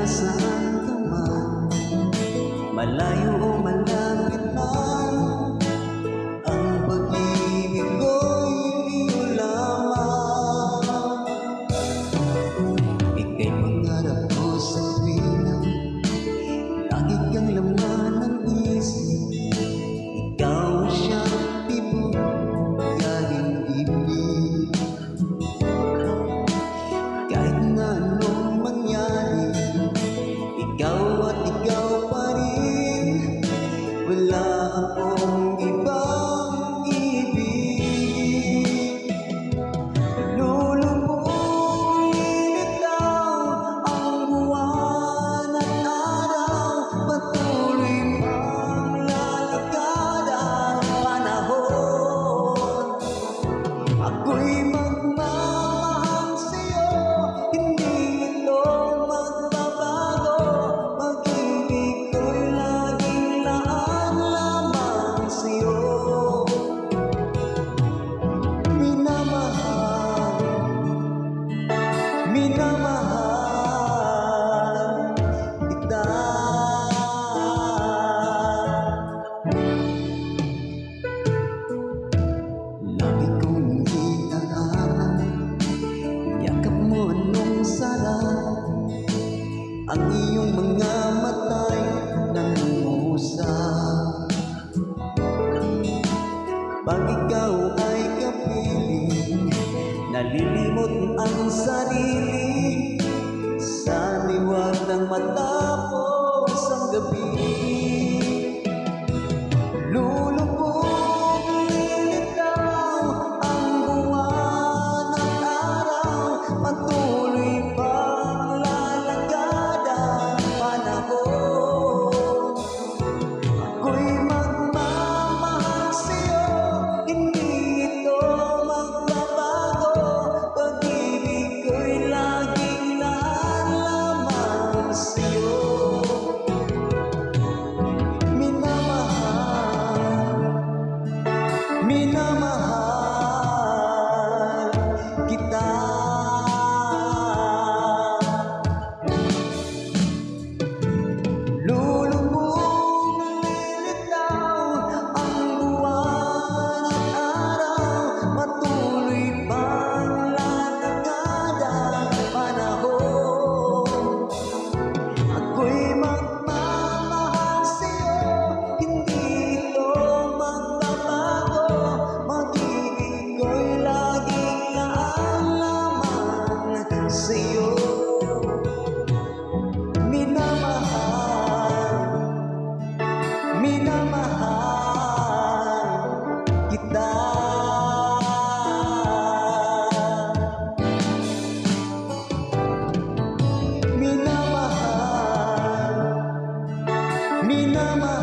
Saan ka man, malayo o malapit man, ang pag-ibig ko'y iyo lamang. Ika'y pangarap ko sa tuwina, lagi kang laman ng isip. Ikaw siyang tibok, yaring ibig. Kahit na anong mangyari, ikaw at ikaw pa rin, wala akong ibang ibig. Lulubog, lilitaw ang buwan at araw, patuloy pang lalakad ang panahon. Ako'y magmamahal sa'yo, hindi ito magbabago. Pag-ibig ko'y laging laan lamang sa'yo. Minamahal, minamahal kita. Lagi kong iaaral, yakap mo anong sarap, ang iyong mga mata'y nangungusap. Pag ikaw ay kapiling, nalilimot ang sarili sa liwag ng matapos ang gabi. Lulubog, lilitaw ang buwan at araw, patuloy pang lalakad ang panahon. Ako'y magmamahal sa'yo, hindi ito magbabago. Pag-ibig ko'y laging laan lamang sa'yo. Minamahal kita. Lulubog, lilitaw ang buwan at araw, patuloy pang lalakad ang panahon. Ako'y magmamahal sa'yo, hindi ito magbabago. Mag-ibig ko'y laging laan lamang sa'yo. Minamahal, minamahal kita. Minamahal, minamahal